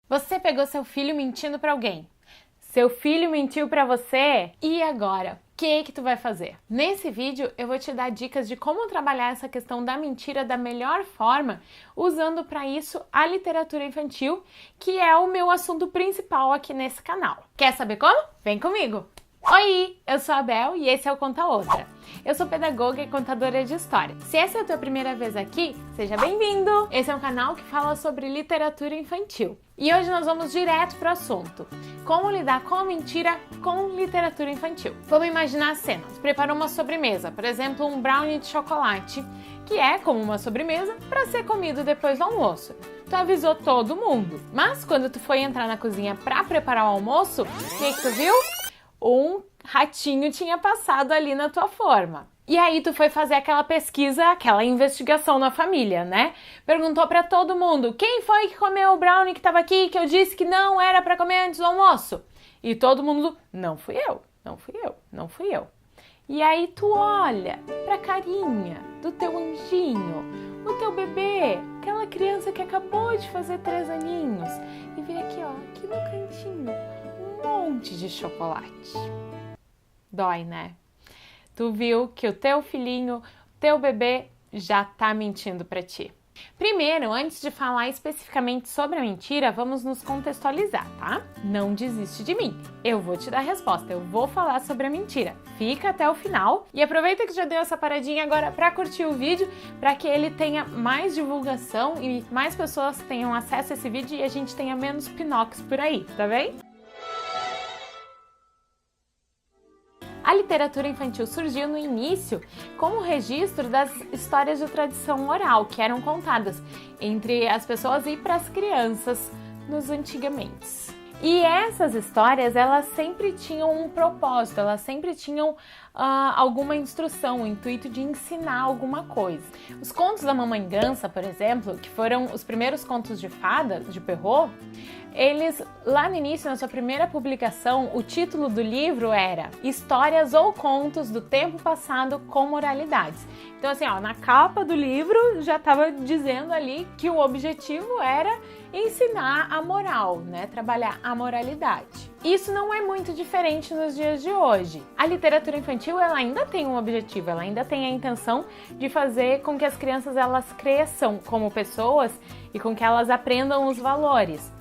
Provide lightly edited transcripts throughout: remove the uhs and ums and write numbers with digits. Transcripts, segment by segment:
Você pegou seu filho mentindo para alguém. Seu filho mentiu para você? E agora? O que tu vai fazer? Nesse vídeo eu vou te dar dicas de como trabalhar essa questão da mentira da melhor forma, usando para isso a literatura infantil, que é o meu assunto principal aqui nesse canal. Quer saber como? Vem comigo! Oi, eu sou a Bel e esse é o Conta Outra. Eu sou pedagoga e contadora de história. Se essa é a tua primeira vez aqui, seja bem-vindo! Esse é um canal que fala sobre literatura infantil. E hoje nós vamos direto para o assunto. Como lidar com a mentira com literatura infantil. Vamos imaginar a cena. Você preparou uma sobremesa, por exemplo, um brownie de chocolate, que é como uma sobremesa para ser comido depois do almoço. Tu avisou todo mundo. Mas quando tu foi entrar na cozinha para preparar o almoço, o que tu viu? Um ratinho tinha passado ali na tua forma. E aí tu foi fazer aquela pesquisa, aquela investigação na família, né? Perguntou pra todo mundo, quem foi que comeu o brownie que tava aqui, que eu disse que não era pra comer antes do almoço? E todo mundo, não fui eu, não fui eu, não fui eu. E aí tu olha pra carinha do teu anjinho, o teu bebê, aquela criança que acabou de fazer 3 aninhos, e vê aqui, ó, aqui no cantinho, um monte de chocolate. Dói, né? Tu viu que o teu filhinho, o teu bebê já tá mentindo pra ti. Primeiro, antes de falar especificamente sobre a mentira, vamos nos contextualizar, tá? Não desiste de mim. Eu vou te dar a resposta, eu vou falar sobre a mentira. Fica até o final e aproveita que já deu essa paradinha agora pra curtir o vídeo, pra que ele tenha mais divulgação e mais pessoas tenham acesso a esse vídeo e a gente tenha menos pinóquios por aí, tá bem? A literatura infantil surgiu no início como registro das histórias de tradição oral que eram contadas entre as pessoas e para as crianças nos antigamente. E essas histórias, elas sempre tinham um propósito, elas sempre tinham alguma instrução, o intuito de ensinar alguma coisa. Os contos da Mamãe Gansa, por exemplo, que foram os primeiros contos de fada, de Perrault, eles, lá no início, na sua primeira publicação, o título do livro era Histórias ou Contos do Tempo Passado com Moralidades. Então, assim, ó, na capa do livro já estava dizendo ali que o objetivo era ensinar a moral, né? Trabalhar a moralidade. Isso não é muito diferente nos dias de hoje. A literatura infantil, ela ainda tem um objetivo, ela ainda tem a intenção de fazer com que as crianças elas cresçam como pessoas e com que elas aprendam os valores.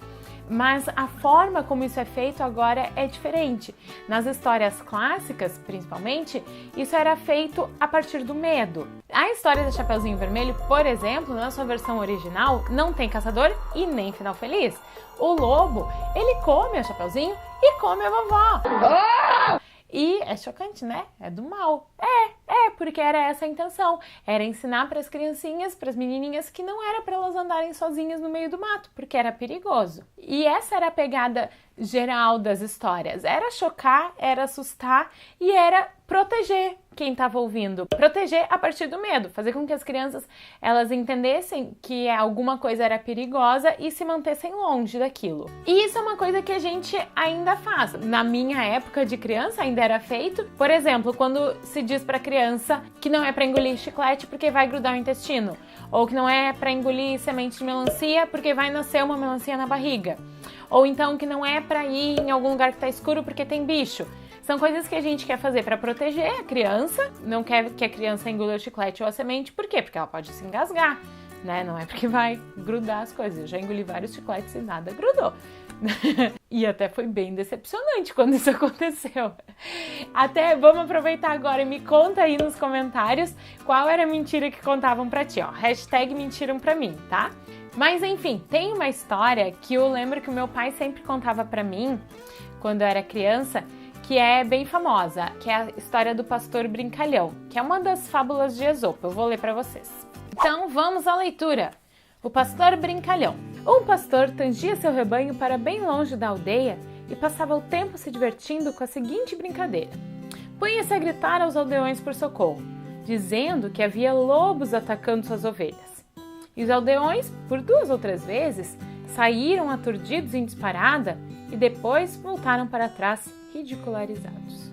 Mas a forma como isso é feito agora é diferente. Nas histórias clássicas, principalmente, isso era feito a partir do medo. A história do Chapeuzinho Vermelho, por exemplo, na sua versão original, não tem caçador e nem final feliz. O lobo, ele come o Chapeuzinho e come a vovó. E é chocante, né? É do mal. Porque era essa a intenção. Era ensinar para as criancinhas, para as menininhas, que não era para elas andarem sozinhas no meio do mato, porque era perigoso. E essa era a pegada geral das histórias. Era chocar, era assustar e era proteger quem estava ouvindo. Proteger a partir do medo. Fazer com que as crianças elas entendessem que alguma coisa era perigosa e se mantessem longe daquilo. E isso é uma coisa que a gente ainda faz. Na minha época de criança ainda era feito. Por exemplo, quando se diz para criança que não é para engolir chiclete porque vai grudar o intestino. Ou que não é para engolir semente de melancia porque vai nascer uma melancia na barriga. Ou então que não é para ir em algum lugar que está escuro porque tem bicho. São coisas que a gente quer fazer para proteger a criança, não quer que a criança engula o chiclete ou a semente, por quê? Porque ela pode se engasgar, né? Não é porque vai grudar as coisas. Eu já engoli vários chicletes e nada grudou. E até foi bem decepcionante quando isso aconteceu. Até vamos aproveitar agora e me conta aí nos comentários qual era a mentira que contavam pra ti, ó. Hashtag mentiram pra mim, tá? Mas enfim, tem uma história que eu lembro que o meu pai sempre contava pra mim, quando eu era criança, que é bem famosa, que é a história do pastor brincalhão, que é uma das fábulas de Esopo. Eu vou ler para vocês. Então, vamos à leitura. O pastor brincalhão. Um pastor tangia seu rebanho para bem longe da aldeia e passava o tempo se divertindo com a seguinte brincadeira. Punha-se a gritar aos aldeões por socorro, dizendo que havia lobos atacando suas ovelhas. E os aldeões, por 2 ou 3 vezes, saíram aturdidos em disparada e depois voltaram para trás ridicularizados.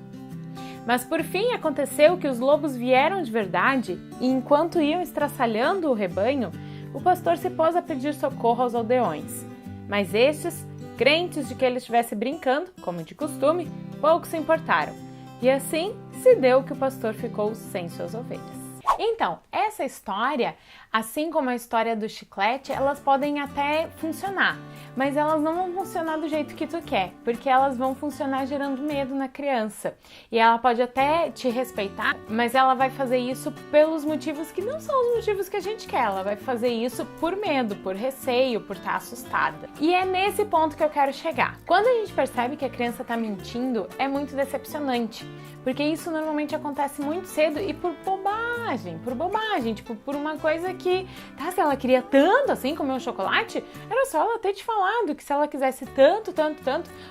Mas por fim aconteceu que os lobos vieram de verdade e enquanto iam estraçalhando o rebanho, o pastor se pôs a pedir socorro aos aldeões. Mas estes, crentes de que ele estivesse brincando, como de costume, pouco se importaram. E assim se deu que o pastor ficou sem suas ovelhas. Então, essa história, assim como a história do chiclete, elas podem até funcionar, mas elas não vão funcionar do jeito que tu quer, porque elas vão funcionar gerando medo na criança. E ela pode até te respeitar, mas ela vai fazer isso pelos motivos que não são os motivos que a gente quer. Ela vai fazer isso por medo, por receio, por estar assustada. E é nesse ponto que eu quero chegar. Quando a gente percebe que a criança está mentindo, é muito decepcionante, porque isso normalmente acontece muito cedo e por bobagem, tipo, por uma coisa que, tá, se ela queria tanto assim comer um chocolate, era só ela ter te falado que se ela quisesse tanto,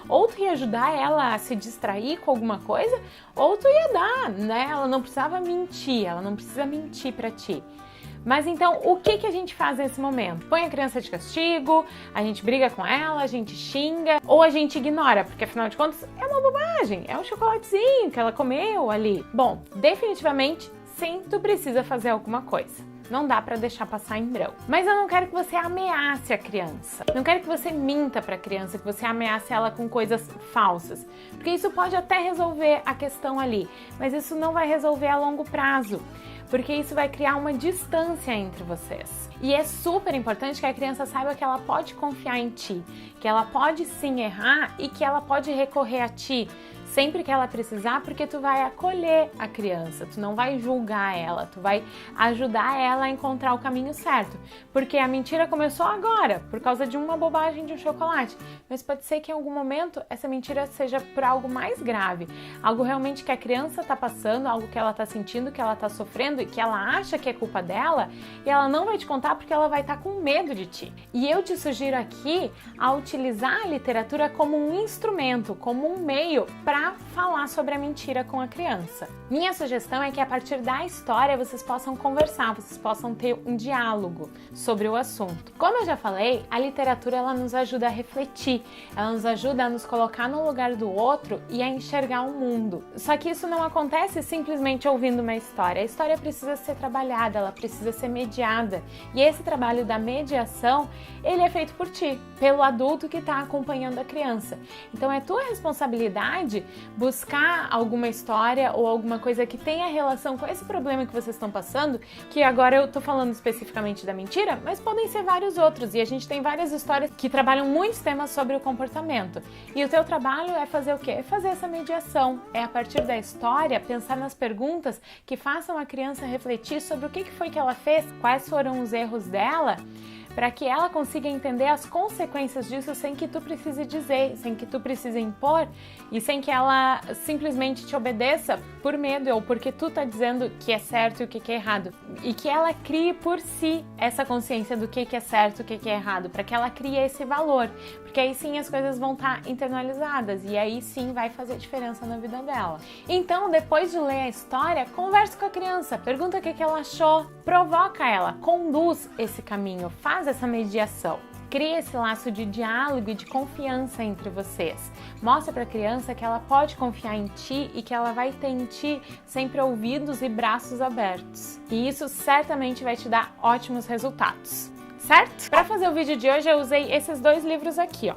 ou tu ia ajudar ela a se distrair com alguma coisa, ou tu ia dar, né? Ela não precisava mentir, ela não precisa mentir pra ti. Mas então, o que a gente faz nesse momento? Põe a criança de castigo, a gente briga com ela, a gente xinga, ou a gente ignora, porque afinal de contas é uma bobagem, é um chocolatezinho que ela comeu ali. Bom, definitivamente, sim, tu precisa fazer alguma coisa. Não dá pra deixar passar em branco. Mas eu não quero que você ameace a criança. Não quero que você minta pra criança, que você ameace ela com coisas falsas. Porque isso pode até resolver a questão ali, mas isso não vai resolver a longo prazo. Porque isso vai criar uma distância entre vocês. E é super importante que a criança saiba que ela pode confiar em ti, que ela pode sim errar e que ela pode recorrer a ti sempre que ela precisar, porque tu vai acolher a criança, tu não vai julgar ela, tu vai ajudar ela a encontrar o caminho certo. Porque a mentira começou agora, por causa de uma bobagem de um chocolate, mas pode ser que em algum momento essa mentira seja por algo mais grave, algo realmente que a criança está passando, algo que ela está sentindo, que ela está sofrendo e que ela acha que é culpa dela, e ela não vai te contar porque ela vai estar com medo de ti. E eu te sugiro aqui a utilizar a literatura como um instrumento, como um meio para falar sobre a mentira com a criança. Minha sugestão é que a partir da história vocês possam conversar, vocês possam ter um diálogo sobre o assunto. Como eu já falei, a literatura ela nos ajuda a refletir, ela nos ajuda a nos colocar no lugar do outro e a enxergar o mundo. Só que isso não acontece simplesmente ouvindo uma história. A história precisa ser trabalhada, ela precisa ser mediada. E esse trabalho da mediação, ele é feito por ti, pelo adulto que está acompanhando a criança. Então é tua responsabilidade buscar alguma história ou alguma coisa que tenha relação com esse problema que vocês estão passando, que agora eu tô falando especificamente da mentira, mas podem ser vários outros, e a gente tem várias histórias que trabalham muitos temas sobre o comportamento. E o teu trabalho é fazer o quê? É fazer essa mediação, é a partir da história pensar nas perguntas que façam a criança refletir sobre o que foi que ela fez, quais foram os erros dela, para que ela consiga entender as consequências disso sem que tu precise dizer, sem que tu precise impor e sem que ela simplesmente te obedeça por medo ou porque tu tá dizendo que é certo e o que é errado. E que ela crie por si essa consciência do que é certo e o que é errado, para que ela crie esse valor, porque aí sim as coisas vão estar internalizadas e aí sim vai fazer diferença na vida dela. Então, depois de ler a história, converse com a criança, pergunta o que ela achou, provoca ela, conduz esse caminho, faz essa mediação. Cria esse laço de diálogo e de confiança entre vocês. Mostra para a criança que ela pode confiar em ti e que ela vai ter em ti sempre ouvidos e braços abertos. E isso certamente vai te dar ótimos resultados, certo? Para fazer o vídeo de hoje eu usei esses dois livros aqui, ó.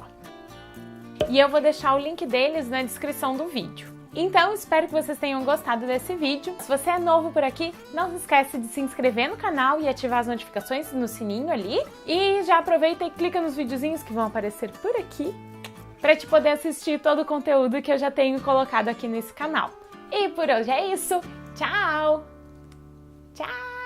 E eu vou deixar o link deles na descrição do vídeo. Então, espero que vocês tenham gostado desse vídeo. Se você é novo por aqui, não se esquece de se inscrever no canal e ativar as notificações no sininho ali. E já aproveita e clica nos videozinhos que vão aparecer por aqui para te poder assistir todo o conteúdo que eu já tenho colocado aqui nesse canal. E por hoje é isso. Tchau! Tchau!